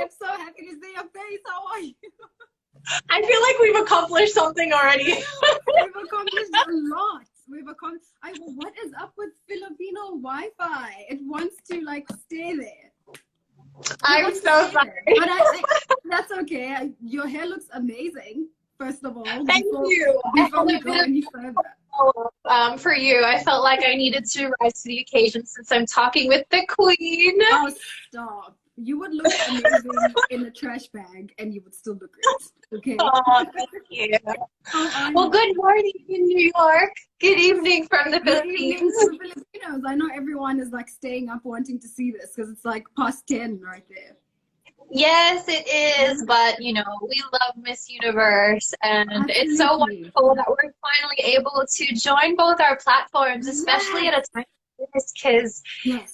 I'm so happy to see your face. How are you? I feel like we've accomplished something already. We've accomplished a lot. What is up with Filipino Wi-Fi? It wants to like stay there. I'm so sorry. But that's okay. Your hair looks amazing, first of all. Thank you. Before we go any further. For you, I felt like I needed to rise to the occasion since I'm talking with the queen. Oh, stop. You would look amazing in a trash bag and you would still look great. Okay. Oh, thank you. Well, good morning in New York. Good evening from the Philippines. Good evening to Filipinos. I know everyone is like staying up wanting to see this because it's like past 10 right there. Yes, it is, but you know, we love Miss Universe, and Absolutely. It's so wonderful that we're finally able to join both our platforms, especially at a time like this, because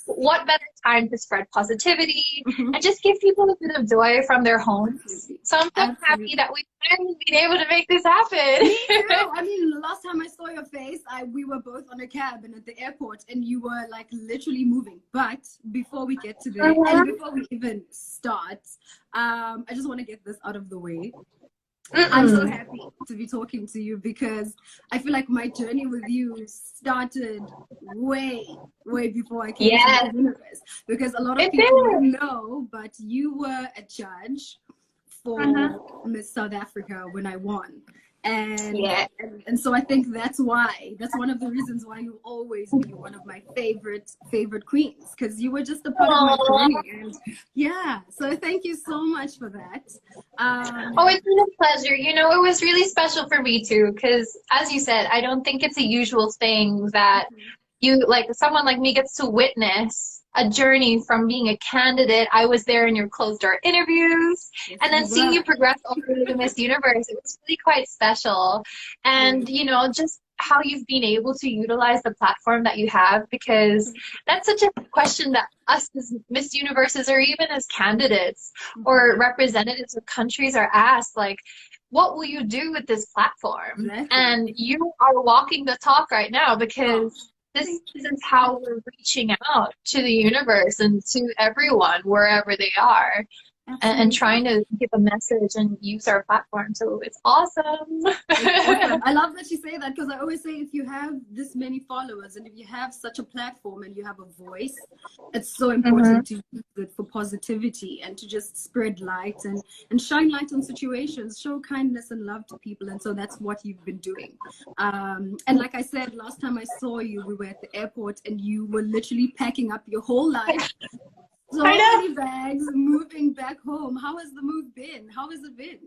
what better time to spread positivity and just give people a bit of joy from their homes. So I'm so happy that we've finally been able to make this happen. Me too. I mean, the last time I saw your face, we were both on a cab and at the airport, and you were like literally moving. But before we get to there, and before we even start, I just want to get this out of the way. I'm so happy to be talking to you because I feel like my journey with you started way before I came to the universe. Because a lot of people don't know, but you were a judge for Miss South Africa when I won. And so I think that's one of the reasons why you'll always be one of my favorite queens, because you were just a part of my journey. And so thank you so much for that. It's been a pleasure. You know, it was really special for me too, because as you said, I don't think it's a usual thing that someone like me gets to witness a journey from being a candidate. I was there in your closed door interviews, and then seeing you progress all the way to Miss Universe, it was really quite special. And you know, just how you've been able to utilize the platform that you have, because that's such a question that us as Miss Universes, or even as candidates or representatives of countries, are asked, like, what will you do with this platform? And you are walking the talk right now, because this is how we're reaching out to the universe and to everyone wherever they are, and trying to give a message and use our platform. So it's awesome. I love that you say that, because I always say if you have this many followers and if you have such a platform and you have a voice, it's so important to use it for positivity and to just spread light and shine light on situations, show kindness and love to people. And so that's what you've been doing. And like I said, last time I saw you, we were at the airport and you were literally packing up your whole life. So many bags, moving back home. How has the move been? How has it been?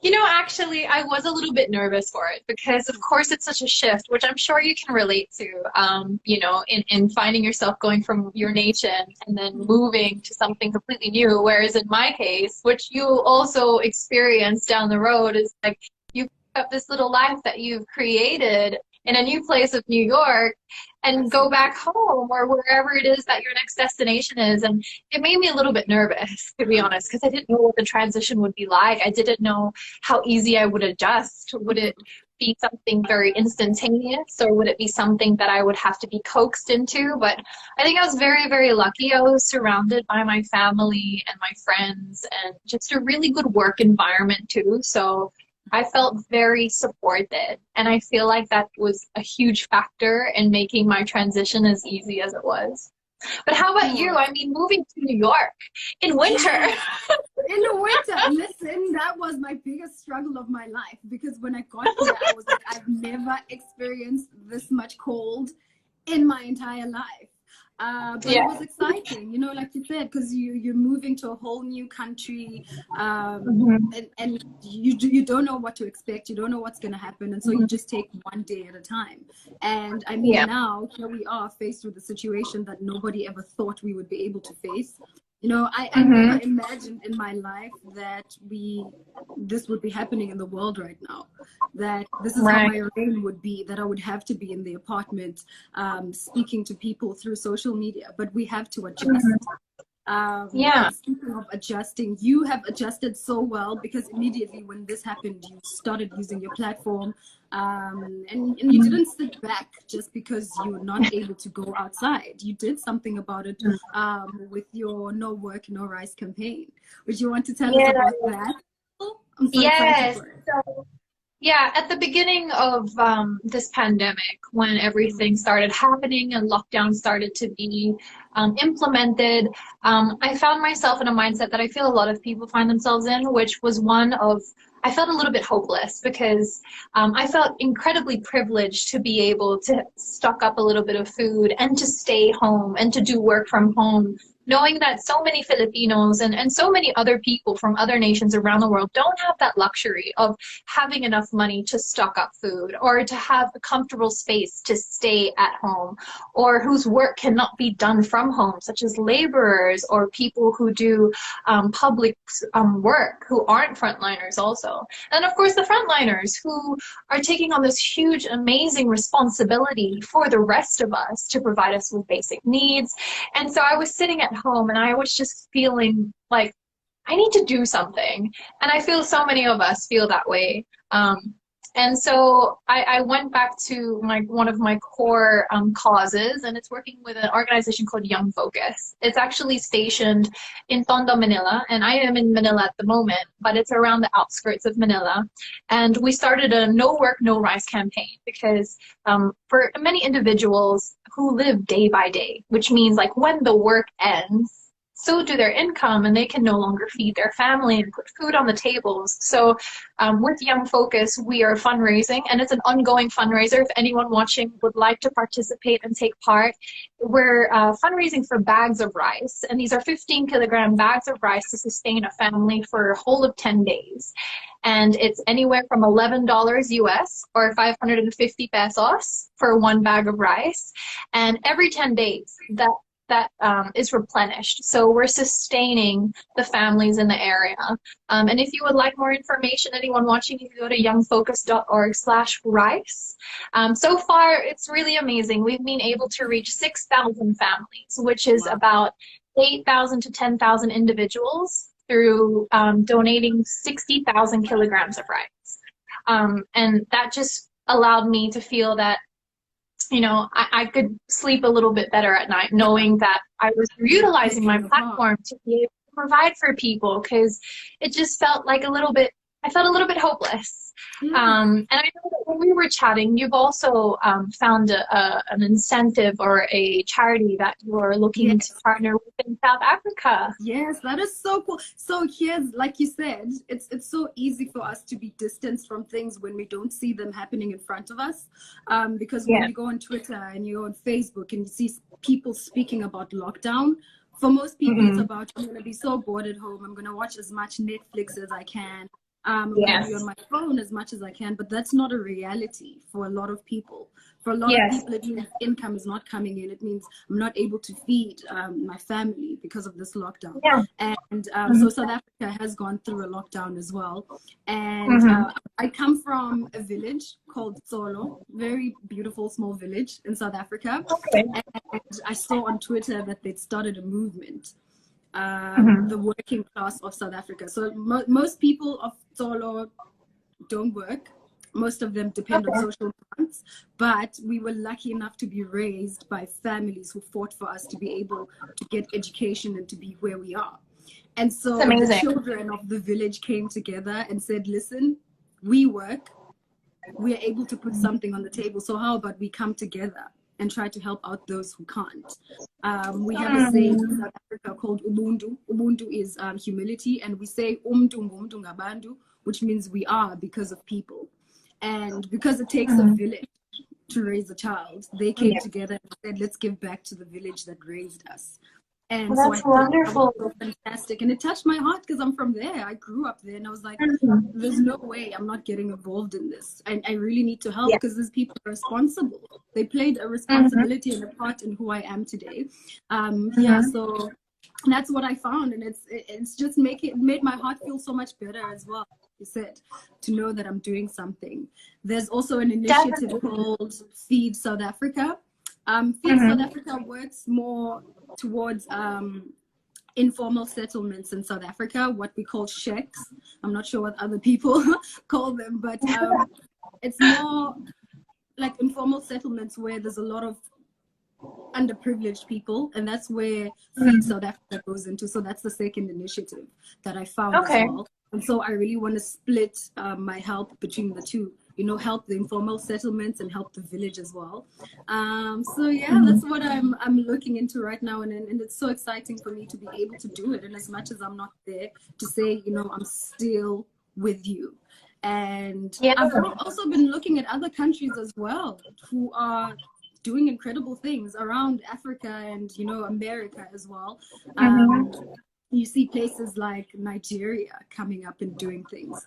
You know, actually, I was a little bit nervous for it because, of course, it's such a shift, which I'm sure you can relate to, you know, in finding yourself going from your nation and then moving to something completely new. Whereas in my case, which you also experience down the road, is like you pick up this little life that you've created in a new place of New York and go back home or wherever it is that your next destination is. And it made me a little bit nervous, to be honest, because I didn't know what the transition would be like. I didn't know how easy I would adjust. Would it be something very instantaneous, or would it be something that I would have to be coaxed into? But I think I was very, very lucky. I was surrounded by my family and my friends and just a really good work environment too. So I felt very supported, and I feel like that was a huge factor in making my transition as easy as it was. But how about you? I mean, moving to New York in winter. In the winter. Listen, that was my biggest struggle of my life, because when I got here, I was like, I've never experienced this much cold in my entire life. But it was exciting, you know, like you said, because you're moving to a whole new country, and you don't know what to expect, you don't know what's going to happen, and so you just take one day at a time. And I mean, now here we are faced with a situation that nobody ever thought we would be able to face. You know, I never imagined in my life that this would be happening in the world right now, that this is how my reign would be, that I would have to be in the apartment speaking to people through social media, but we have to adjust. Yeah. And speaking of adjusting, you have adjusted so well, because immediately when this happened, you started using your platform, and you didn't sit back just because you were not able to go outside. You did something about it, with your No Work, No Rice campaign. Would you want to tell us Yeah. about that? I'm so excited Yes. for it. So, yeah, at the beginning of this pandemic, when everything started happening and lockdown started to be implemented, I found myself in a mindset that I feel a lot of people find themselves in, which was one of, I felt a little bit hopeless, because I felt incredibly privileged to be able to stock up a little bit of food and to stay home and to do work from home, knowing that so many Filipinos and so many other people from other nations around the world don't have that luxury of having enough money to stock up food, or to have a comfortable space to stay at home, or whose work cannot be done from home, such as laborers or people who do public work, who aren't frontliners also. And of course, the frontliners who are taking on this huge, amazing responsibility for the rest of us to provide us with basic needs. And so I was sitting at home and I was just feeling like I need to do something. And I feel so many of us feel that way. And so I went back to one of my core causes, and it's working with an organization called Young Focus. It's actually stationed in Tondo, Manila, and I am in Manila at the moment, but it's around the outskirts of Manila. And we started a No Work, No Rice campaign, because for many individuals who live day by day, which means like when the work ends, so do their income, and they can no longer feed their family and put food on the tables. So with Young Focus, we are fundraising, and it's an ongoing fundraiser. If anyone watching would like to participate and take part, we're fundraising for bags of rice, and these are 15-kilogram bags of rice to sustain a family for a whole of 10 days. And it's anywhere from $11 US or 550 pesos for one bag of rice. And every 10 days, that is replenished. So we're sustaining the families in the area. And if you would like more information, anyone watching, you can go to youngfocus.org/rice. So far, it's really amazing. We've been able to reach 6,000 families, which is about 8,000 to 10,000 individuals through donating 60,000 kilograms of rice. And that just allowed me to feel that, you know, I could sleep a little bit better at night, knowing that I was utilizing my platform to be able to provide for people, because it just felt like I felt a little bit hopeless. And I know that when we were chatting, you've also found an incentive or a charity that you're looking to partner with in South Africa. Yes, that is so cool. So here's, like you said, it's so easy for us to be distanced from things when we don't see them happening in front of us. Because when you go on Twitter and you're on Facebook and you see people speaking about lockdown, for most people it's about, I'm going to be so bored at home, I'm going to watch as much Netflix as I can. I'm going to be on my phone as much as I can, but that's not a reality for a lot of people. For a lot of people, it means income is not coming in. It means I'm not able to feed my family because of this lockdown. And so South Africa has gone through a lockdown as well. And I come from a village called Solo, very beautiful small village in South Africa. And I saw on Twitter that they'd started a movement. The working class of South Africa. So most people of Solo don't work. Most of them depend on social grants, but we were lucky enough to be raised by families who fought for us to be able to get education and to be where we are. And so the children of the village came together and said, listen, we work, we are able to put something on the table. So how about we come together and try to help out those who can't. We have a saying in South Africa called Ubuntu. Ubuntu is humility, and we say umntu ngumntu ngabantu, which means we are because of people. And because it takes a village to raise a child, they came together and said, let's give back to the village that raised us. And so I thought that was so fantastic. And it touched my heart because I'm from there. I grew up there and I was like, there's no way I'm not getting involved in this. And I really need to help because these people are responsible. They played a responsibility and a part in who I am today. So that's what I found. And it's just made my heart feel so much better as well. You said, to know that I'm doing something. There's also an initiative called Feed South Africa. Feed South Africa works more towards informal settlements in South Africa, what we call shacks. I'm not sure what other people call them, but it's more like informal settlements where there's a lot of underprivileged people, and that's where Feed South Africa goes into. So that's the second initiative that I found as well. And so I really want to split my help between the two, you know, help the informal settlements and help the village as well. So yeah, that's what I'm looking into right now, and it's so exciting for me to be able to do it. And as much as I'm not there, to say, you know, I'm still with you. And I've also been looking at other countries as well who are doing incredible things around Africa and, you know, America as well. You see places like Nigeria coming up and doing things.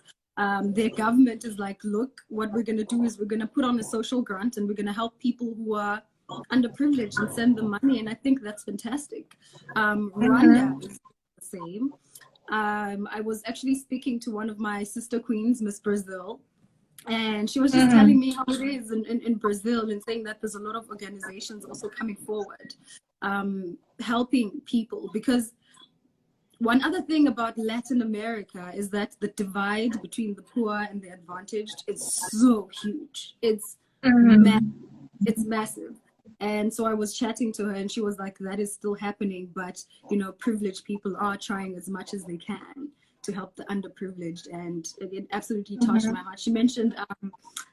Their government is like, look, what we're going to do is we're going to put on a social grant and we're going to help people who are underprivileged and send them money. And I think that's fantastic. Rwanda is the same. I was actually speaking to one of my sister queens, Miss Brazil, and she was just telling me how it is in Brazil, and saying that there's a lot of organizations also coming forward, helping people. Because one other thing about Latin America is that the divide between the poor and the advantaged is so huge. It's massive. And so I was chatting to her, and she was like, that is still happening, but, you know, privileged people are trying as much as they can to help the underprivileged. And it absolutely touched my heart. She mentioned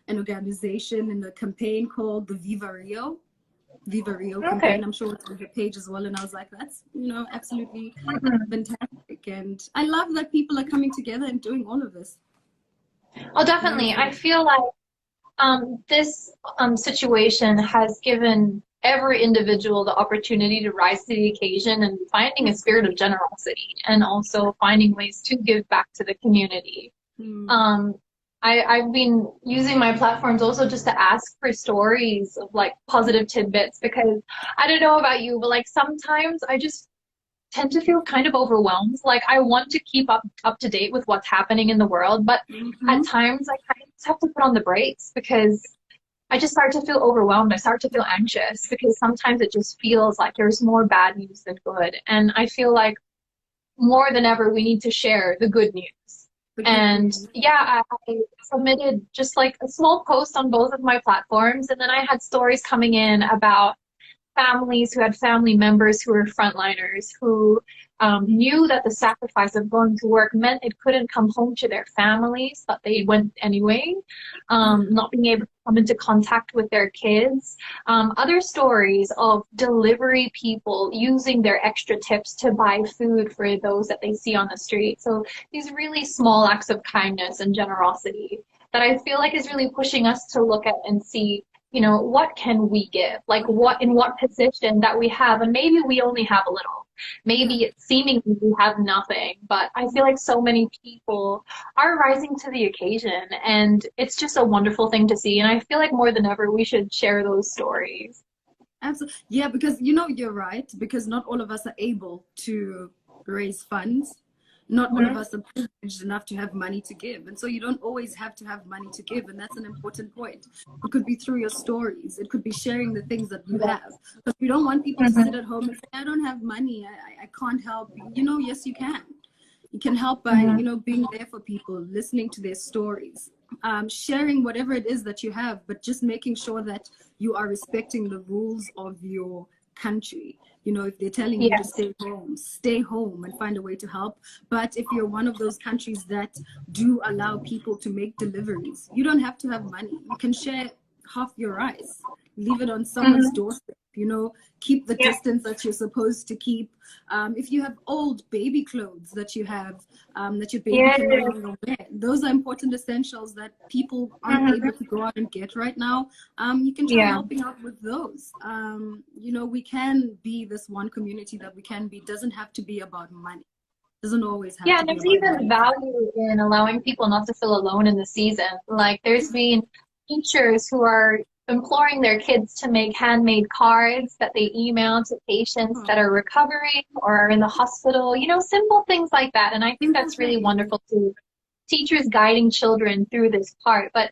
an organization and a campaign called the Viva Rio campaign. I'm sure it's on her page as well. And I was like, that's, you know, absolutely fantastic. And I love that people are coming together and doing all of this. Oh, definitely. I feel like this situation has given every individual the opportunity to rise to the occasion and finding a spirit of generosity, and also finding ways to give back to the community. I've been using my platforms also just to ask for stories of like positive tidbits, because I don't know about you, but like sometimes I just tend to feel kind of overwhelmed. Like I want to keep up to date with what's happening in the world, but at times I kind of just have to put on the brakes, because I just start to feel overwhelmed. I start to feel anxious, because sometimes it just feels like there's more bad news than good. And I feel like more than ever we need to share the good news. And yeah, I submitted just like a small post on both of my platforms, and then I had stories coming in about families who had family members who were frontliners, who knew that the sacrifice of going to work meant it couldn't come home to their families, but they went anyway, not being able to come into contact with their kids. Other stories of delivery people using their extra tips to buy food for those that they see on the street. So these really small acts of kindness and generosity that I feel like is really pushing us to look at and see, you know, what can we give? Like in what position that we have, and maybe we only have a little. Maybe it's seemingly we have nothing, but I feel like so many people are rising to the occasion, and it's just a wonderful thing to see. And I feel like more than ever, we should share those stories. Absolutely. Yeah, because, you know, you're right, because not all of us are able to raise funds. Not all of us are privileged enough to have money to give. And so you don't always have to have money to give. And that's an important point. It could be through your stories. It could be sharing the things that you have. But we don't want people to sit at home and say, I don't have money. I can't help. You know, yes, you can. You can help by, you know, being there for people, listening to their stories, sharing whatever it is that you have, but just making sure that you are respecting the rules of your country. You know, if they're telling you to stay home and find a way to help. But if you're one of those countries that do allow people to make deliveries, you don't have to have money. You can share half your rice, leave it on someone's doorstep, you know, keep the distance that you're supposed to keep. If you have old baby clothes that you have, that your baby can no longer wear, those are important essentials that people aren't able to go out and get right now. You can try helping out with those. You know, we can be this one community that we can be. It doesn't have to be about money. It doesn't always have to be there's even value in allowing people not to feel alone in the season. Like there's been teachers who are imploring their kids to make handmade cards that they email to patients that are recovering or are in the hospital, you know, simple things like that. And I think that's really wonderful too. Teachers guiding children through this part. But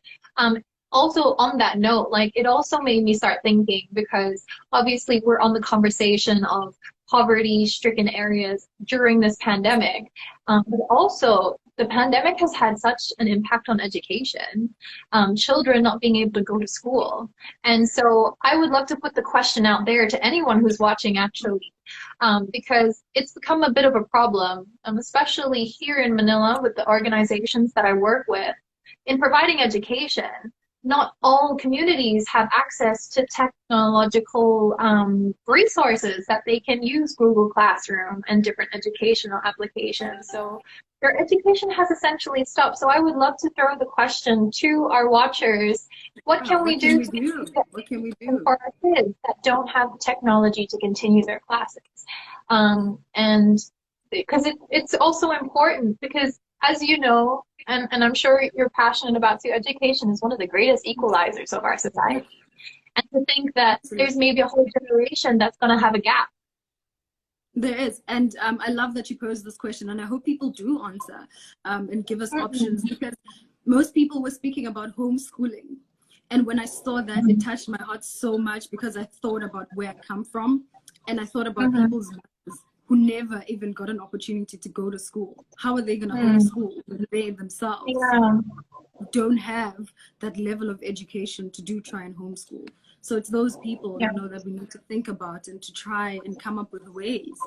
also on that note, like it also made me start thinking, because obviously we're on the conversation of poverty-stricken areas during this pandemic. But also, the pandemic has had such an impact on education, children not being able to go to school. And so I would love to put the question out there to anyone who's watching, actually, because it's become a bit of a problem, especially here in Manila with the organizations that I work with. In providing education, not all communities have access to technological resources that they can use Google Classroom and different educational applications. So their education has essentially stopped. So I would love to throw the question to our watchers: what can we do for our kids that don't have the technology to continue their classes? And because it's also important, because as you know, and I'm sure you're passionate about too, education is one of the greatest equalizers of our society. And to think that there's maybe a whole generation that's going to have a gap. There is. And I love that you posed this question, and I hope people do answer and give us options, because most people were speaking about homeschooling. And when I saw that, it touched my heart so much, because I thought about where I come from, and I thought about people's lives who never even got an opportunity to go to school. How are they going to homeschool when they themselves don't have that level of education to try and homeschool? So it's those people, you know, that we need to think about and to try and come up with ways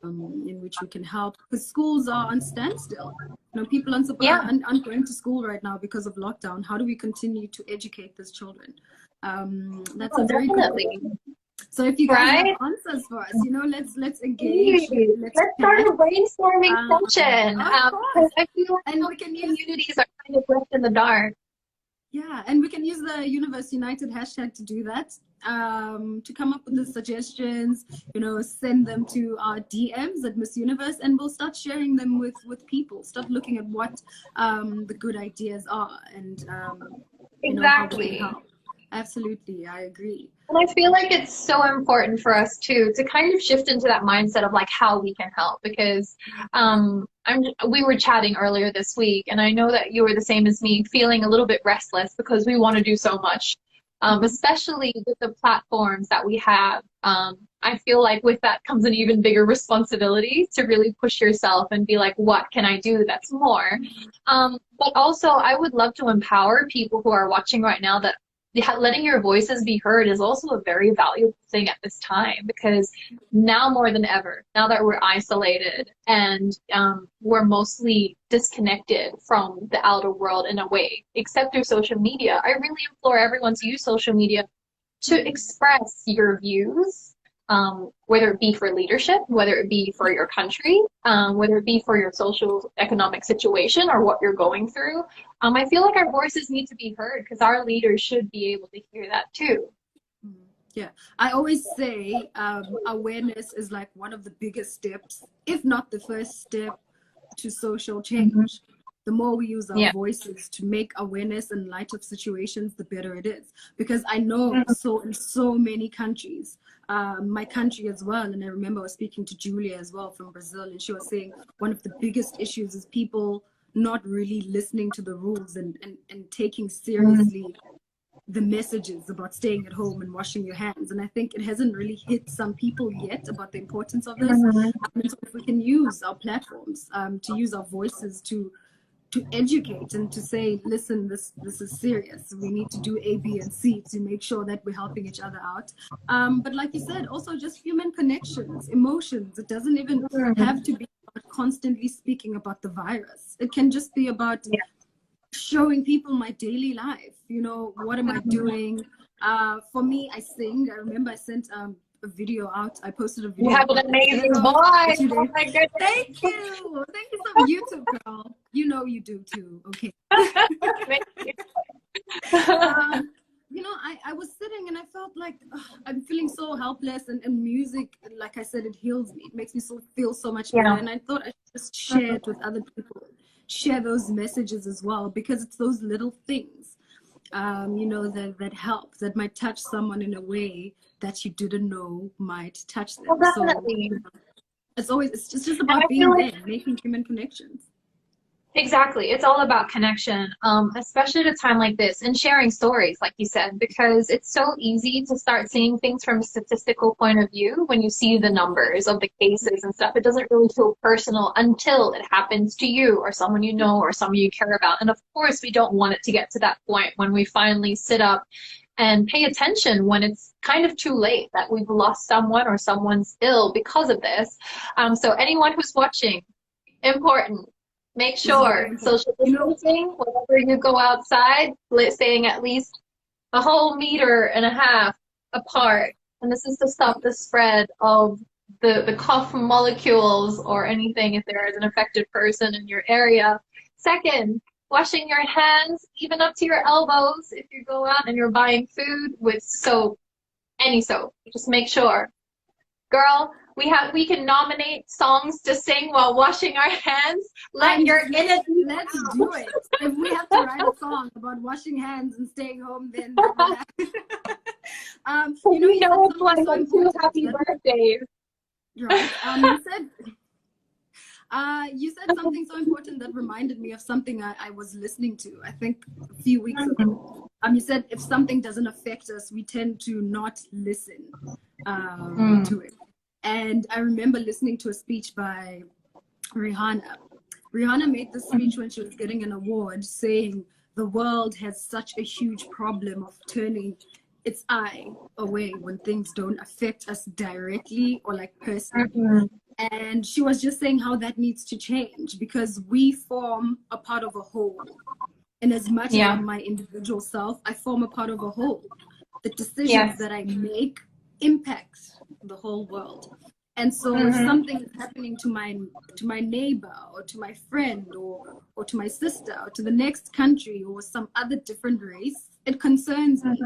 in which we can help, because schools are on standstill. You know, people aren't going to school right now because of lockdown. How do we continue to educate these children? That's a very good point. So if you guys have answers for us, you know, let's engage. Let's start a brainstorming session. I feel like and we can use communities are kind of left in the dark. Yeah, and we can use the Universe United hashtag to do that, to come up with the suggestions, you know, send them to our DMs at Miss Universe, and we'll start sharing them with people, start looking at what the good ideas are, and exactly. You know, how we help. Absolutely, I agree. And I feel like it's so important for us too to kind of shift into that mindset of like how we can help, because we were chatting earlier this week, and I know that you were the same as me, feeling a little bit restless because we want to do so much, especially with the platforms that we have. I feel like with that comes an even bigger responsibility to really push yourself and be like, what can I do that's more? But also, I would love to empower people who are watching right now that letting your voices be heard is also a very valuable thing at this time, because now more than ever, now that we're isolated and we're mostly disconnected from the outer world in a way, except through social media, I really implore everyone to use social media to express your views, whether it be for leadership, whether it be for your country, whether it be for your social economic situation or what you're going through. I feel like our voices need to be heard, because our leaders should be able to hear that too. Yeah, I always say awareness is like one of the biggest steps, if not the first step, to social change. The more we use our voices to make awareness in light of situations, the better it is. Because I know in so many countries, my country as well, and I remember I was speaking to Julia as well from Brazil, and she was saying one of the biggest issues is people not really listening to the rules and taking seriously the messages about staying at home and washing your hands. And I think it hasn't really hit some people yet about the importance of this. And so if we can use our platforms to use our voices to educate and to say, listen, this is serious. We need to do A, B, and C to make sure that we're helping each other out. But like you said, also just human connections, emotions. It doesn't even have to be about constantly speaking about the virus. It can just be about showing people my daily life. You know, what am I doing? For me, I sing. I remember I sent a video out. I posted a video. You have an amazing voice. Oh my goodness. Thank you. Thank you so much. You too, girl. You know you do too. Okay. You know, I was sitting and I felt like I'm feeling so helpless, and music, like I said, it heals me. It makes me feel so much better. And I thought I should just share it with other people, share those messages as well, because it's those little things, you know, that help, that might touch someone in a way that you didn't know might touch them. Definitely. So it's just about being there, making human connections. Exactly. It's all about connection, especially at a time like this, and sharing stories, like you said, because it's so easy to start seeing things from a statistical point of view when you see the numbers of the cases and stuff. It doesn't really feel personal until it happens to you or someone you know or someone you care about. And of course, we don't want it to get to that point when we finally sit up and pay attention when it's kind of too late that we've lost someone or someone's ill because of this. So anyone who's watching, important. Make sure social distancing, whenever you go outside, staying at least a whole meter and a half apart. And this is to stop the spread of the cough molecules or anything if there is an affected person in your area. Second, washing your hands, even up to your elbows if you go out and you're buying food with soap, any soap. Just make sure. Girl, we can nominate songs to sing while washing our hands. Let your let's do it. If we have to write a song about washing hands and staying home, then you know it's like happy birthdays. Right. You said something so important that reminded me of something I was listening to, I think a few weeks ago. You said if something doesn't affect us, we tend to not listen to it. And I remember listening to a speech by Rihanna. Rihanna made this speech when she was getting an award saying the world has such a huge problem of turning its eye away when things don't affect us directly or like personally. And she was just saying how that needs to change because we form a part of a whole. And as much as I'm my individual self, I form a part of a whole. The decisions that I make impact the whole world. And so if something is happening to my neighbor or to my friend or to my sister or to the next country or some other different race, it concerns me.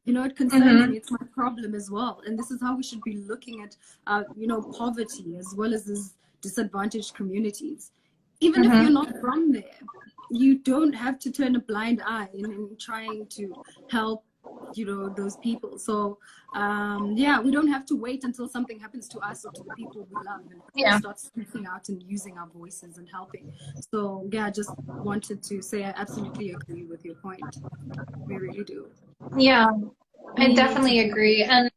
You know, it concerns me. It's my problem as well. And this is how we should be looking at, poverty as well as these disadvantaged communities. Even if you're not from there, you don't have to turn a blind eye in trying to help those people. So we don't have to wait until something happens to us or to the people we love and start speaking out and using our voices and helping. So I just wanted to say I absolutely agree with your point. We really do. I definitely agree. And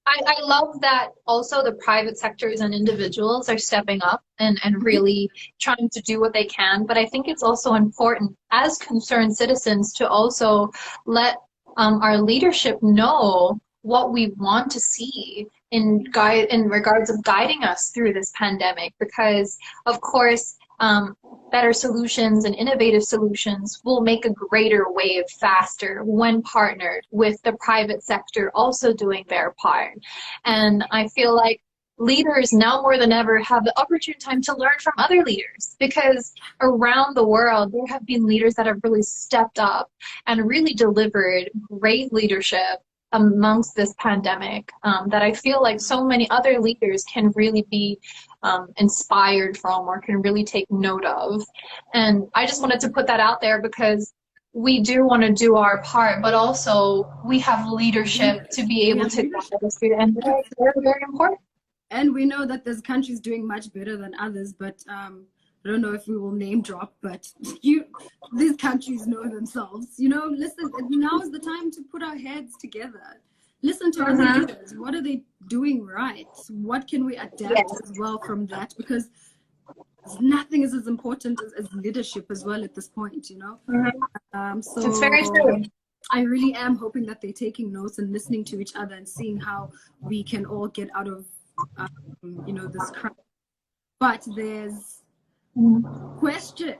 I love that also the private sectors and individuals are stepping up and really trying to do what they can. But I think it's also important as concerned citizens to also let our leadership know what we want to see in regards of guiding us through this pandemic, because of course better solutions and innovative solutions will make a greater wave faster when partnered with the private sector also doing their part. And I feel like leaders now more than ever have the opportune time to learn from other leaders, because around the world there have been leaders that have really stepped up and really delivered great leadership amongst this pandemic that I feel like so many other leaders can really be inspired from or can really take note of. And I just wanted to put that out there because we do want to do our part, but also we have leadership to be able to guide us through, and they're very important. And we know that there's countries doing much better than others, but I don't know if we will name drop, but these countries know themselves. Listen, now is the time to put our heads together. Listen to our leaders. What are they doing right? What can we adapt as well from that? Because nothing is as important as leadership as well at this point, So it's very true. I really am hoping that they're taking notes and listening to each other and seeing how we can all get out of this crap. But there's questions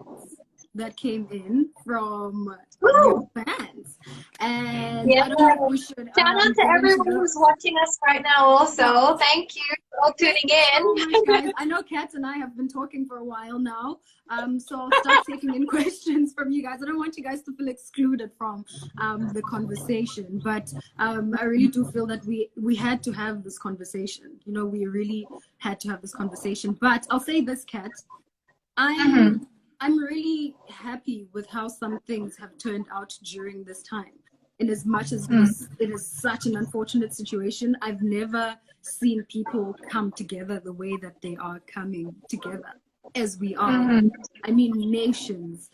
that came in from your fans, and I don't know if we should shout out to everyone who's watching us right now also. Thank you for all tuning in. Oh my guys, I know Kat and I have been talking for a while now, so I'll start taking in questions from you guys. I don't want you guys to feel excluded from the conversation, but I really do feel that we had to have this conversation. We really had to have this conversation. But I'll say this, Kat, I'm really happy with how some things have turned out during this time. And as much as it is such an unfortunate situation, I've never seen people come together the way that they are coming together. as we are. I mean, nations.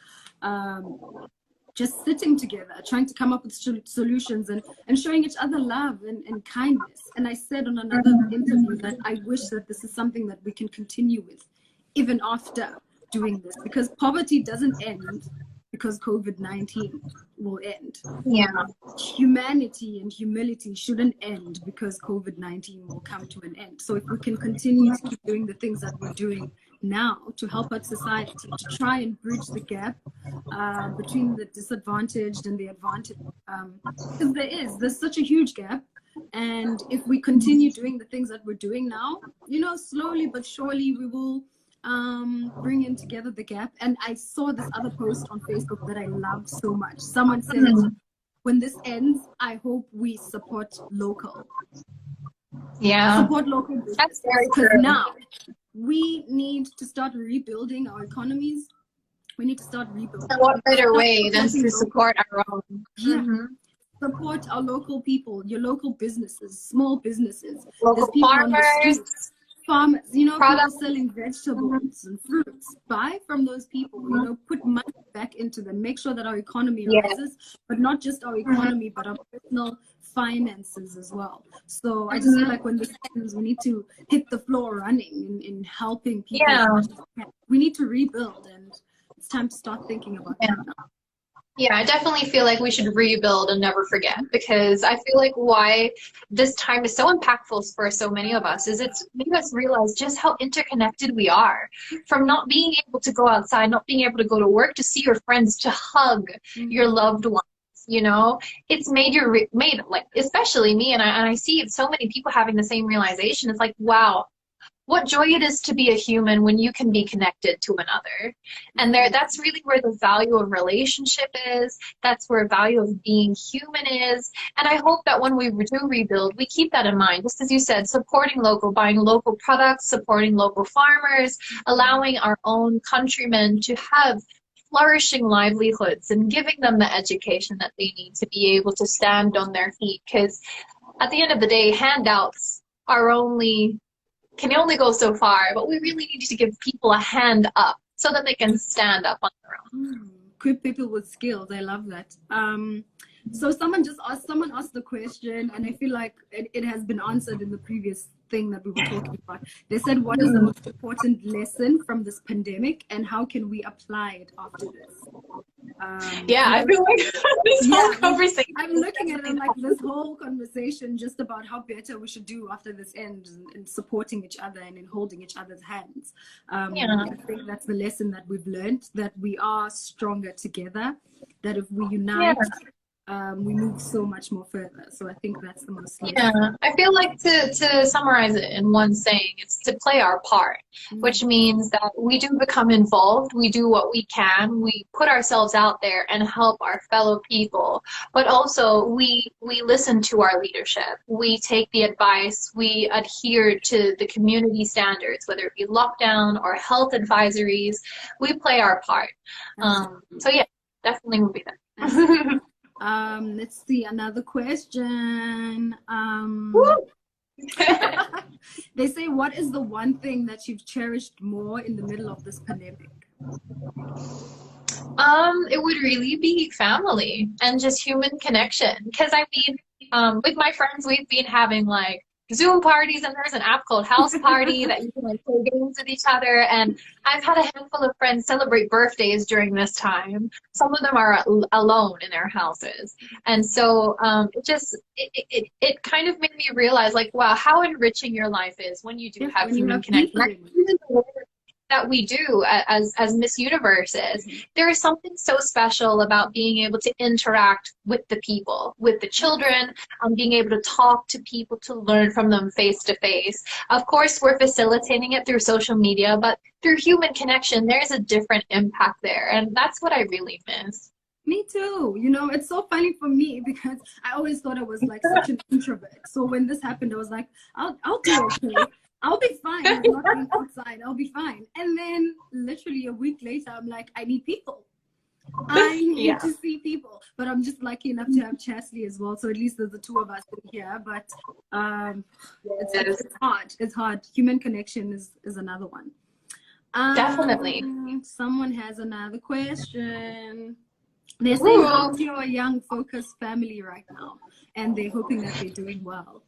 Just sitting together, trying to come up with solutions and showing each other love and kindness. And I said on another interview that I wish that this is something that we can continue with even after doing this, because poverty doesn't end because COVID-19 will end. Yeah. Humanity and humility shouldn't end because COVID-19 will come to an end. So if we can continue to keep doing the things that we're doing now to help our society, to try and bridge the gap between the disadvantaged and the advantaged, because there's such a huge gap. And if we continue doing the things that we're doing now, you know, slowly but surely we will bring in together the gap. And I saw this other post on Facebook that I loved so much. Someone said, when this ends, I hope we support local. Yeah. Support local business. That's very Because true. now we need to start rebuilding our economies. We need to start rebuilding. And what better way than to support our own? Yeah. Support our local people, your local businesses, small businesses. Local There's people on the farmers. streets. Farmers, you know, Products. people selling vegetables and fruits. Buy from those people, you know, put money back into them. Make sure that our economy rises, but not just our economy, but our personal finances as well. So I just feel like when this happens, we need to hit the floor running in helping people. Yeah. We need to rebuild, and it's time to start thinking about that now. Yeah, I definitely feel like we should rebuild and never forget, because I feel like why this time is so impactful for so many of us is it's made us realize just how interconnected we are. From not being able to go outside, not being able to go to work, to see your friends, to hug your loved ones, you know, it's made like, especially me, and I see so many people having the same realization. It's like, wow, what joy it is to be a human when you can be connected to another. And that's really where the value of relationship is. That's where value of being human is. And I hope that when we do rebuild, we keep that in mind. Just as you said, supporting local, buying local products, supporting local farmers, allowing our own countrymen to have flourishing livelihoods and giving them the education that they need to be able to stand on their feet. Because at the end of the day, handouts are can only go so far, but we really need to give people a hand up so that they can stand up on their own. Equip people with skills. I love that. So someone asked the question, and I feel like it has been answered in the previous thing that we were talking about. They said, what is the most important lesson from this pandemic, and how can we apply it after this? I feel like this whole conversation. I'm looking at it like this whole conversation just about how better we should do after this ends, and supporting each other and in holding each other's hands. I think that's the lesson that we've learned, that we are stronger together, that if we unite, we move so much more further. So I think that's the most I feel like to summarize it in one saying, it's to play our part, which means that we do become involved, we do what we can, we put ourselves out there and help our fellow people, but also we listen to our leadership, we take the advice, we adhere to the community standards, whether it be lockdown or health advisories, we play our part. So yeah, definitely will be there. Let's see, another question. They say, what is the one thing that you've cherished more in the middle of this pandemic? It would really be family and just human connection. Because I mean, with my friends, we've been having like Zoom parties, and there's an app called House Party that you can like play games with each other. And I've had a handful of friends celebrate birthdays during this time. Some of them are alone in their houses, and so it kind of made me realize, like, wow, how enriching your life is when you do have human connection. That we do as Miss Universes. There is something so special about being able to interact with the people, with the children, being able to talk to people, to learn from them face to face. Of course, we're facilitating it through social media, but through human connection, there's a different impact there, and that's what I really miss. Me too. You know, it's so funny for me because I always thought I was like such an introvert. So when this happened, I was like, I'll do okay. I'll be fine. I'm not being outside. I'll be fine. And then literally a week later, I'm like, I need people. I need to see people. But I'm just lucky enough to have Chesley as well. So at least there's the two of us in here. But it's hard. It's hard. Human connection is another one. Definitely. Someone has another question. They're saying, Ooh. how's your young focus family right now? And they're hoping that they're doing well.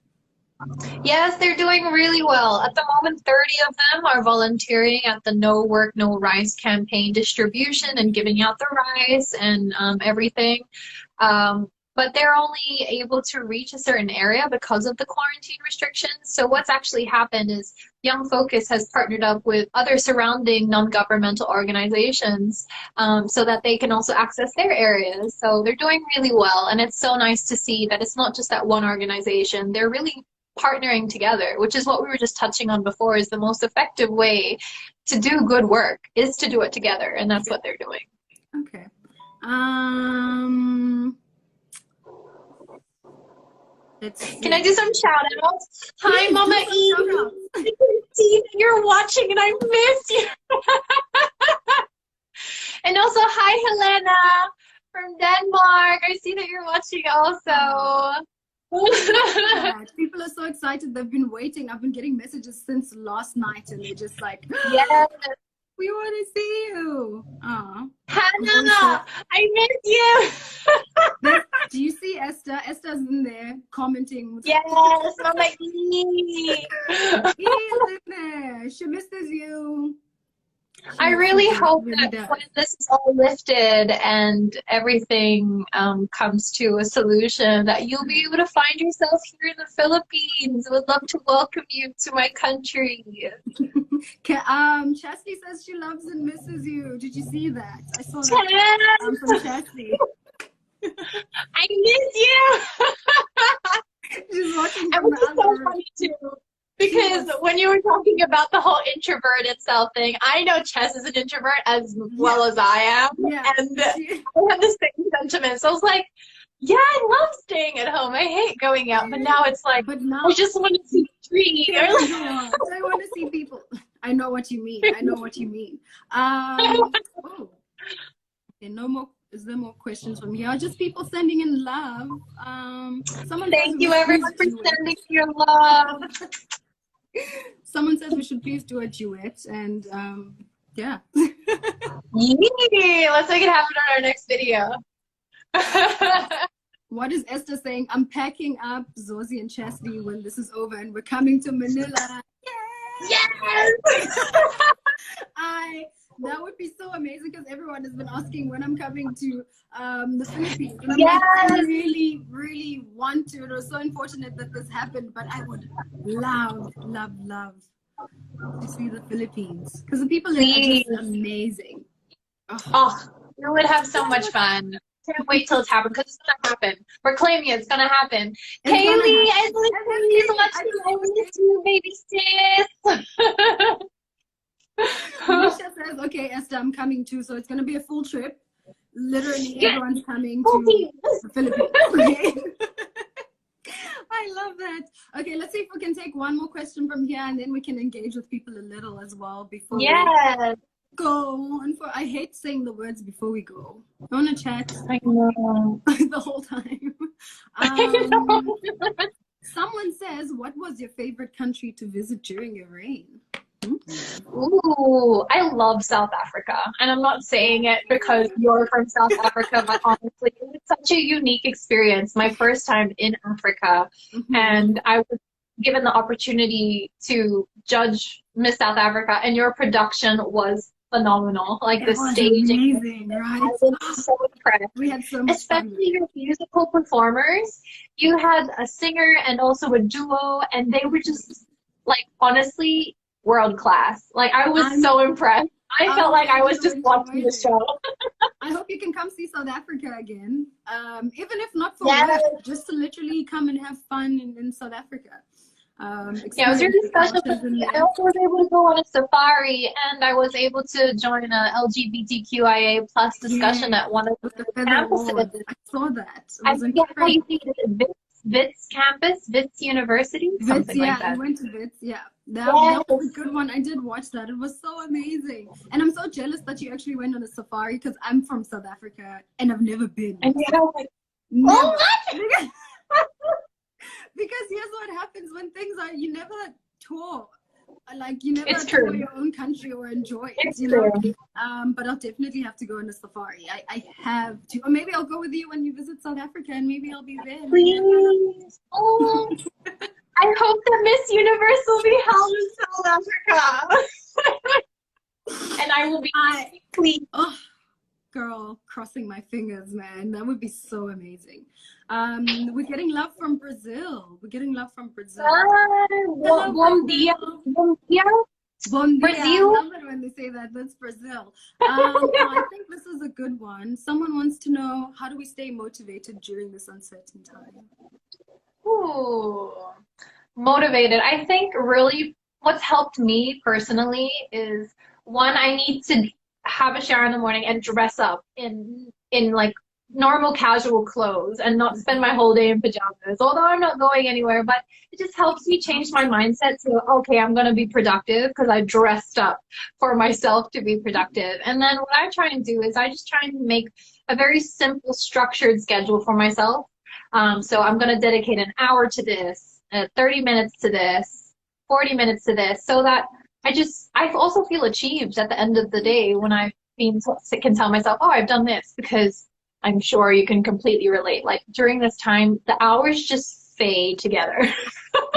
Yes, they're doing really well. At the moment, 30 of them are volunteering at the No Work, No Rice campaign distribution and giving out the rice and everything. But they're only able to reach a certain area because of the quarantine restrictions. So what's actually happened is Young Focus has partnered up with other surrounding non-governmental organizations so that they can also access their areas. So they're doing really well. And it's so nice to see that it's not just that one organization. They're really partnering together, which is what we were just touching on before, is the most effective way to do good work is to do it together. And that's what they're doing. Okay. Can I do some shout outs? Hi, Mama E. I can see that you're watching and I miss you. And also, hi, Helena from Denmark. I see that you're watching also. People are so excited. They've been waiting. I've been getting messages since last night and they're just like, yes, we want to see you. Hannah, I miss you. Do you see Esther? Esther's in there commenting. Yes, Mama E. She's in there. She misses you. I really hope that when this is all lifted and everything comes to a solution, that you'll be able to find yourself here in the Philippines. Would love to welcome you to my country. Chastity says she loves and misses you. Did you see that? I saw that from Chastity. I miss you. She's watching and from which is the so other funny too. Because when you were talking about the whole introvert itself thing, I know Chess is an introvert as well as I am. Yeah. And I have the same sentiments. So I was like, yeah, I love staying at home. I hate going out. But now it's like, I just want to see the tree. I want to see people. I know what you mean. I know what you mean. Okay, no more. Is there more questions from here? Just people sending in love. Thank you everyone for sending your love. Someone says we should please do a duet, and yeah. Yeah, let's make it happen on our next video. What is Esther saying? I'm packing up Zozi and Chastity when this is over, and we're coming to Manila. Yes! That would be so amazing because everyone has been asking when I'm coming to the Philippines. And I really, really want to. It was so unfortunate that this happened, but I would love, love, love to see the Philippines because the people there are just amazing. Oh, we would have so much fun. Can't wait till it's happened because it's gonna happen. We're claiming it's gonna happen. Kaylee, I miss you, baby sis. Misha says, okay, Esther, I'm coming too. So it's going to be a full trip. Literally, everyone's coming to the Philippines. Okay. I love that. Okay, let's see if we can take one more question from here and then we can engage with people a little as well before we go on. I hate saying the words before we go. I want to chat I know. the whole time. Someone says, what was your favorite country to visit during your reign? Ooh, I love South Africa. And I'm not saying it because you're from South Africa, but honestly, it was such a unique experience. My first time in Africa. And I was given the opportunity to judge Miss South Africa, and your production was phenomenal. Like the staging. Amazing, right? I was so impressed. We had so much Especially your musical performers. You had a singer and also a duo, and they were just, like, honestly, world class. Like, I was so impressed. I felt like I was just watching the show. I hope you can come see South Africa again. Even if not for work, just to literally come and have fun in South Africa. Yeah, it was really special. I also was able to go on a safari, and I was able to join a LGBTQIA plus discussion at one of the campuses. I saw that. I forget how you say it. Wits campus, Wits University, something like that. I went to Wits, That was a good one. I did watch that. It was so amazing. And I'm so jealous that you actually went on a safari because I'm from South Africa and I've never been. And you're like, oh, what? Because here's what happens when things are, you never tour Like, you never It's tour true. your own country or enjoy it, It's you know. true. But I'll definitely have to go on a safari. I have to, or maybe I'll go with you when you visit South Africa, and maybe I'll be there. Please. Oh, I hope that Miss Universe will be held in South Africa. And I will be please. Oh, girl, crossing my fingers, man. That would be so amazing. We're getting love from Brazil. We're getting love from Brazil. Hello, Bom dia. Brazil. Bom dia. Bom dia. Brazil. I love it when they say that. That's Brazil. I think this is a good one. Someone wants to know, how do we stay motivated during this uncertain time? Ooh, motivated. I think really what's helped me personally is one, I need to have a shower in the morning and dress up in like normal casual clothes and not spend my whole day in pajamas. Although I'm not going anywhere, but it just helps me change my mindset to, okay, I'm going to be productive because I dressed up for myself to be productive. And then what I try and do is I just try and make a very simple structured schedule for myself. So I'm going to dedicate an hour to this, 30 minutes to this, 40 minutes to this, so that I also feel achieved at the end of the day when I can tell myself, oh, I've done this, because I'm sure you can completely relate. Like during this time, the hours just fade together.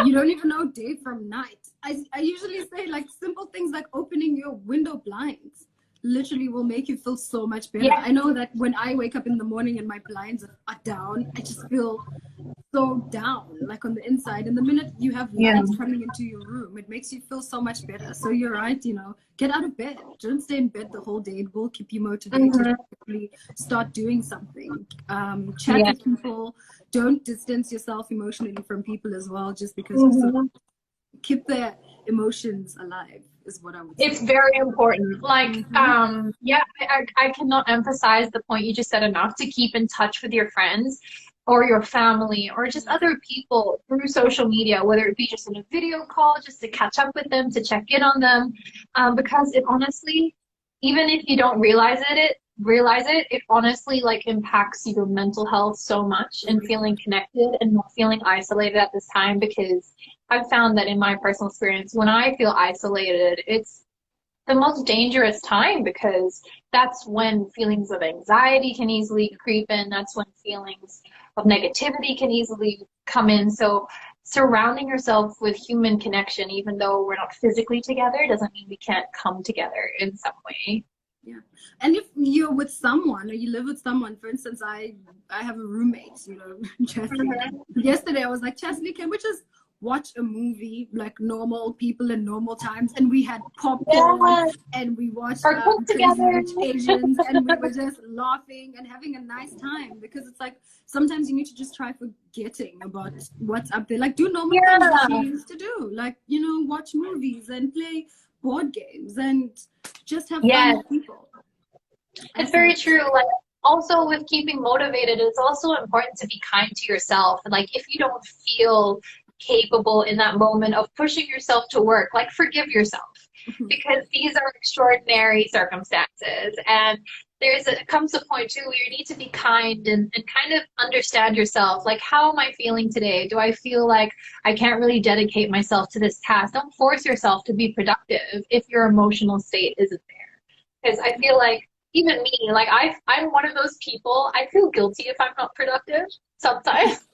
You don't even know day from night. I usually say like simple things like opening your window blinds literally will make you feel so much better. Yeah. I know that when I wake up in the morning and my blinds are down, I just feel so down, like on the inside. And the minute you have light coming into your room, it makes you feel so much better. So you're right, you know, get out of bed. Don't stay in bed the whole day. It will keep you motivated to really start doing something. Chat with people. Don't distance yourself emotionally from people as well, just because you sort of keep their emotions alive is what I would say. It's very important. Like, I cannot emphasize the point you just said enough, to keep in touch with your friends or your family or just other people through social media, whether it be just in a video call, just to catch up with them, to check in on them. Because it honestly, even if you don't realize it honestly like impacts your mental health so much, and feeling connected and not feeling isolated at this time. Because I've found that in my personal experience, when I feel isolated, it's the most dangerous time, because that's when feelings of anxiety can easily creep in. That's when feelings of negativity can easily come in. So surrounding yourself with human connection, even though we're not physically together, doesn't mean we can't come together in some way. Yeah. And if you're with someone or you live with someone, for instance, I have a roommate, you know, Chesley. Yesterday I was like, Chesley, can we just watch a movie like normal people in normal times? And we had popcorn and we watched Crazy Rich Asians, and we were just laughing and having a nice time, because it's like sometimes you need to just try forgetting about what's up there. Like do normal things that you used to do, like, you know, watch movies and play board games and just have fun with people. It's very true. Like also with keeping motivated, it's also important to be kind to yourself. Like if you don't feel capable in that moment of pushing yourself to work, like forgive yourself, because these are extraordinary circumstances, and comes a point too where you need to be kind and kind of understand yourself. Like, how am I feeling today? Do I feel like I can't really dedicate myself to this task? Don't force yourself to be productive if your emotional state isn't there. Because I feel like even me, like I'm one of those people, I feel guilty if I'm not productive sometimes.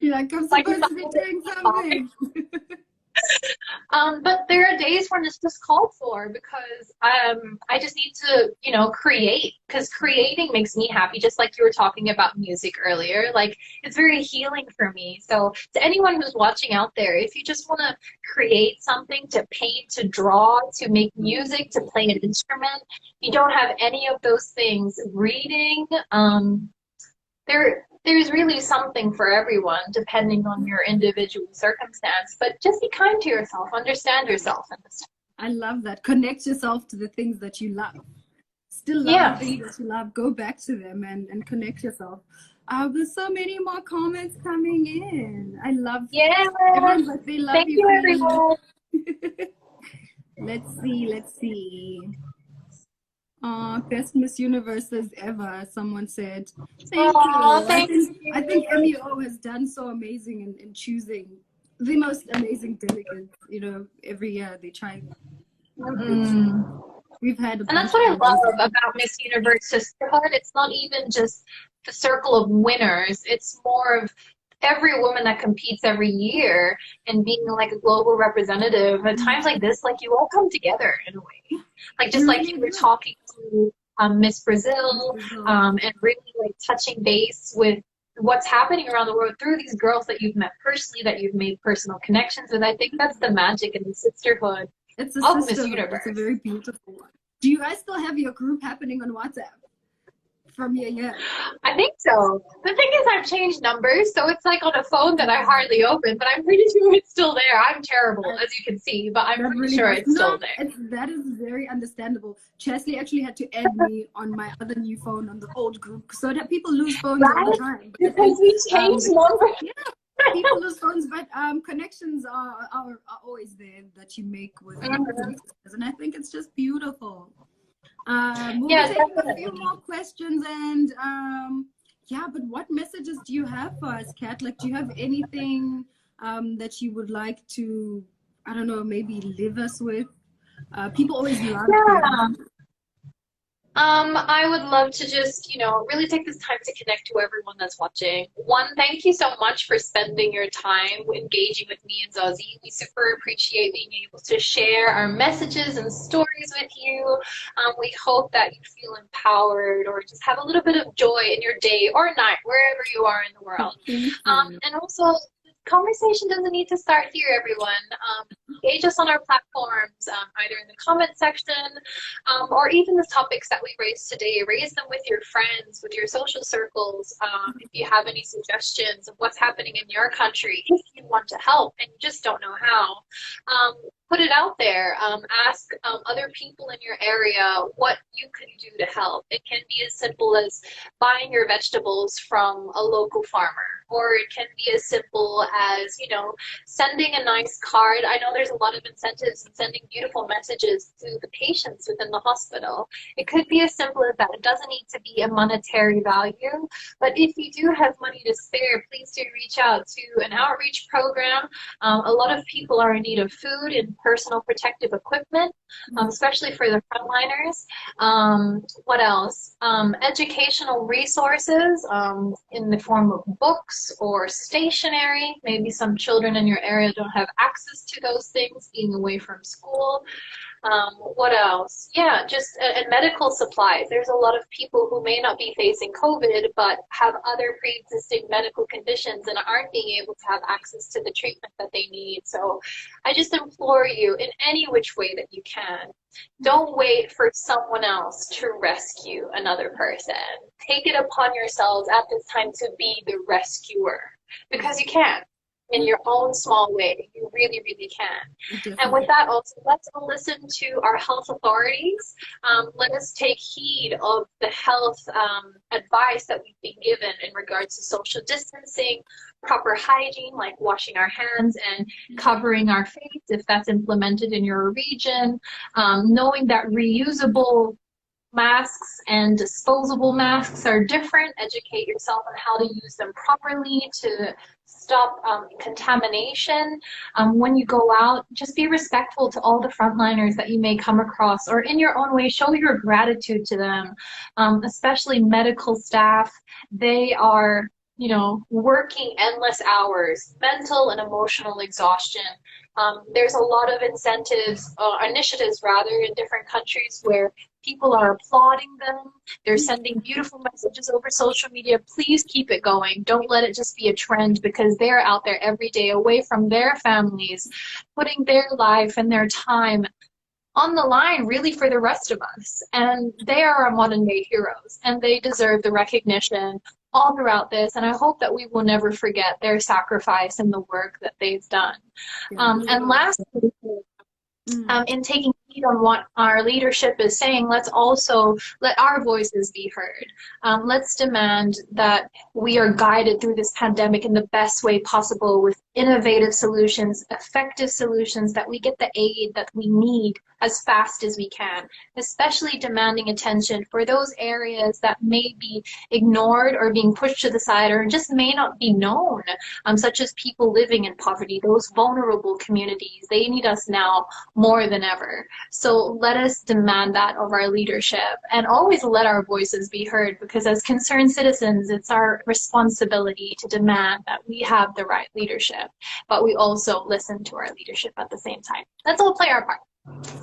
You're like, I'm supposed to be doing something. But there are days when it's just called for, because I just need to, you know, create, because creating makes me happy, just like you were talking about music earlier. Like, it's very healing for me. So to anyone who's watching out there, if you just want to create something, to paint, to draw, to make music, to play an instrument, you don't have any of those things, reading, there's really something for everyone, depending on your individual circumstance. But just be kind to yourself, understand yourself in this time. I love that. Connect yourself to the things that you love. Still love the things that you love. Go back to them and connect yourself. There's so many more comments coming in. I love everyone's like, they love Thank you, everyone. Let's see. Best Miss Universes ever, someone said. Thank you. I think MEO has done so amazing in choosing the most amazing delegates. You know, every year they try. We've had a And that's bunch what I of love amazing. about Miss Universe Sisterhood. It's not even just the circle of winners. It's more of every woman that competes every year and being like a global representative. At times like this, like you all come together in a way. Like just like you were talking to Miss Brazil, and really like touching base with what's happening around the world through these girls that you've met personally, that you've made personal connections with. I think that's the magic and the sisterhood It's a of Miss sisterhood. Universe. It's a very beautiful one. Do you guys still have your group happening on WhatsApp from your year? I think so. The thing is, I've changed numbers, so it's like on a phone that I hardly open, but I'm pretty sure it's still there. I'm terrible, as you can see, but I'm pretty sure it's still there. That is very understandable. Chesley actually had to add me on my other new phone on the old group, so that people lose phones all the time. But because we changed numbers. Yeah, people lose phones, but connections are always there that you make with sisters, and I think it's just beautiful. We'll be taking a few more questions, and yeah, but what messages do you have for us, Kat? Like, do you have anything that you would like to, I don't know, maybe leave us with? People always love I would love to just, you know, really take this time to connect to everyone that's watching. One, thank you so much for spending your time engaging with me and Zozi. We super appreciate being able to share our messages and stories with you. We hope that you feel empowered or just have a little bit of joy in your day or night, wherever you are in the world. And also, conversation doesn't need to start here, everyone. Engage us on our platforms, either in the comment section, or even the topics that we raised today. Raise them with your friends, with your social circles. If you have any suggestions of what's happening in your country, if you want to help and you just don't know how, put it out there. Ask other people in your area what you can do to help. It can be as simple as buying your vegetables from a local farmer, or it can be as simple as, you know, sending a nice card. I know there's a lot of incentives in sending beautiful messages to the patients within the hospital. It could be as simple as that. It doesn't need to be a monetary value, but if you do have money to spare, please do reach out to an outreach program. A lot of people are in need of food and personal protective equipment, especially for the frontliners. What else? Educational resources in the form of books or stationery. Maybe some children in your area don't have access to those things, being away from school. What else? Yeah, just and medical supplies. There's a lot of people who may not be facing COVID, but have other pre-existing medical conditions and aren't being able to have access to the treatment that they need. So I just implore you, in any which way that you can, don't wait for someone else to rescue another person. Take it upon yourselves at this time to be the rescuer, because you can. In your own small way, you really, really can. And with that, also, let's listen to our health authorities. Let us take heed of the health advice that we've been given in regards to social distancing, proper hygiene, like washing our hands and covering our face if that's implemented in your region, knowing that reusable masks and disposable masks are different. Educate yourself on how to use them properly to stop contamination. When you go out, just be respectful to all the frontliners that you may come across, or in your own way, show your gratitude to them, especially medical staff. They are, you know, working endless hours, mental and emotional exhaustion. There's a lot of initiatives rather, in different countries where people are applauding them. They're sending beautiful messages over social media. Please keep it going. Don't let it just be a trend, because they're out there every day away from their families, putting their life and their time on the line really for the rest of us. And they are our modern day heroes, and they deserve the recognition all throughout this. And I hope that we will never forget their sacrifice and the work that they've done. And lastly, in taking lead on what our leadership is saying, let's also let our voices be heard. Let's demand that we are guided through this pandemic in the best way possible with innovative solutions, effective solutions, that we get the aid that we need as fast as we can, especially demanding attention for those areas that may be ignored or being pushed to the side or just may not be known, such as people living in poverty, those vulnerable communities. They need us now more than ever. So let us demand that of our leadership, and always let our voices be heard, because as concerned citizens, it's our responsibility to demand that we have the right leadership, but we also listen to our leadership at the same time. Let's all play our part.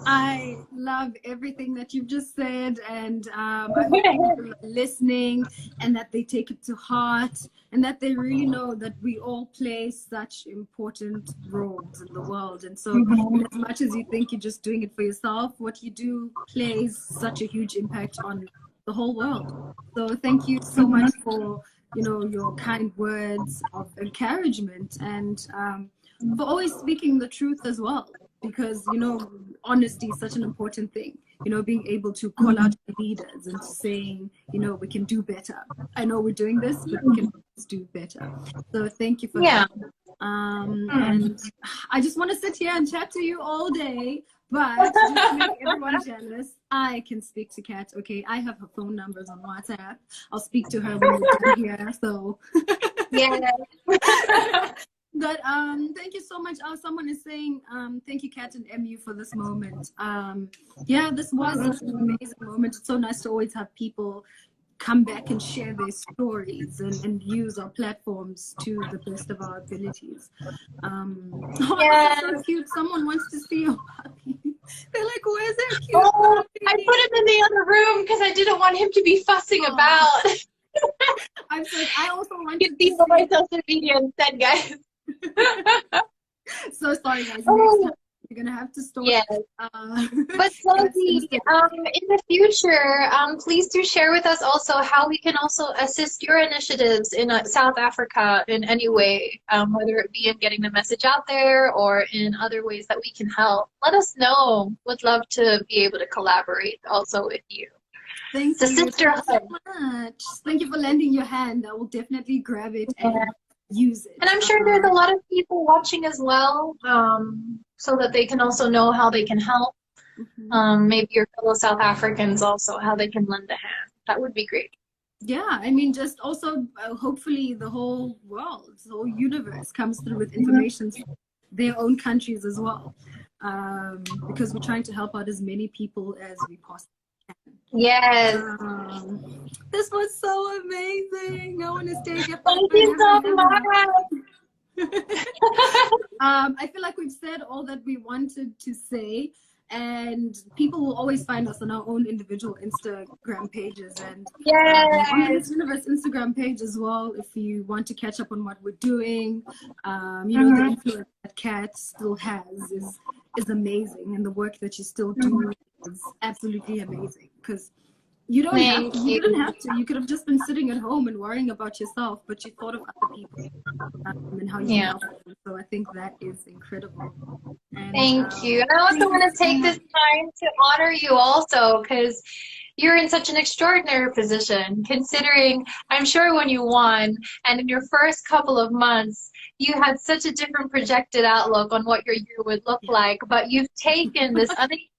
I love everything that you've just said, and I hope people are listening and that they take it to heart, and that they really know that we all play such important roles in the world. And so as much as you think you're just doing it for yourself, what you do plays such a huge impact on the whole world. So thank you so much for, you know, your kind words of encouragement, and for always speaking the truth as well. Because, you know, honesty is such an important thing, you know, being able to call out leaders and saying, you know, we can do better. I know we're doing this, but we can always do better. So thank you for that. And I just want to sit here and chat to you all day, but just to make everyone jealous, I can speak to Kat. Okay, I have her phone numbers on WhatsApp. I'll speak to her when we're done here. So Yeah. But thank you so much. Oh, someone is saying thank you, Kat and MU, for this moment. Yeah, this was such an amazing moment. It's so nice to always have people come back and share their stories and use our platforms to the best of our abilities. Oh, Yes. this is so cute. Someone wants to see your puppy. They're like, where's that cute Oh, puppy? I put him in the other room because I didn't want him to be fussing about. I'm sorry. I also want You to see see on my social media instead, guys. So sorry, guys. Next Oh. time you're gonna have to store. Yes. But Zoe, in the future, please do share with us also how we can also assist your initiatives in South Africa in any way, whether it be in getting the message out there or in other ways that we can help. Let us know. Would love to be able to collaborate also with you. Thank The you sisterhood. so much. Thank you for lending your hand. I will definitely grab it and use it. And I'm sure there's a lot of people watching as well, so that they can also know how they can help. Maybe your fellow South Africans also, how they can lend a hand. That would be great. Yeah, I mean, just also hopefully the whole world, the whole universe comes through with information from their own countries as well, because we're trying to help out as many people as we possibly can. Yes. This was so amazing. I want to stay here. Thank you so much. I feel like we've said all that we wanted to say, and people will always find us on our own individual Instagram pages, and on the Miss Universe Instagram page as well, if you want to catch up on what we're doing. You know, the influence that Kat still has is amazing, and the work that you still do is absolutely amazing, because you don't have to. You didn't have to. You could have just been sitting at home and worrying about yourself, but you thought of other people and how you can help them. So I think that is incredible. And, thank you. And I also want to take this time to honor you also, because you're in such an extraordinary position, considering I'm sure when you won and in your first couple of months, you had such a different projected outlook on what your year would look like, but you've taken this unexpected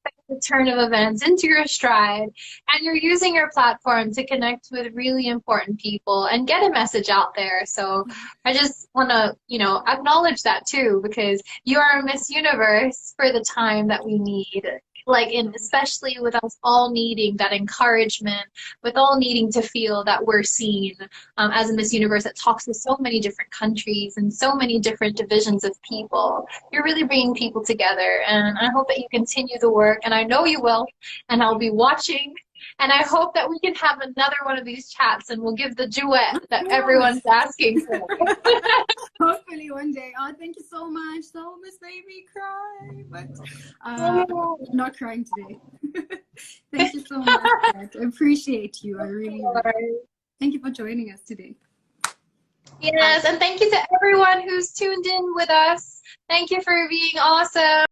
turn of events into your stride, and you're using your platform to connect with really important people and get a message out there. So I just want to, you know, acknowledge that too, because you are a Miss Universe for the time that we need. Like, especially with us all needing that encouragement, with all needing to feel that we're seen as a Miss Universe that talks to so many different countries and so many different divisions of people. You're really bringing people together, and I hope that you continue the work, and I know you will, and I'll be watching. And I hope that we can have another one of these chats, and we'll give the duet that everyone's asking for. Hopefully one day. Oh, thank you so much. So Miss made me cry, but not crying today. Thank you so much, Kat. I appreciate you. I really. Thank you for joining us today. Yes, and thank you to everyone who's tuned in with us. Thank you for being awesome.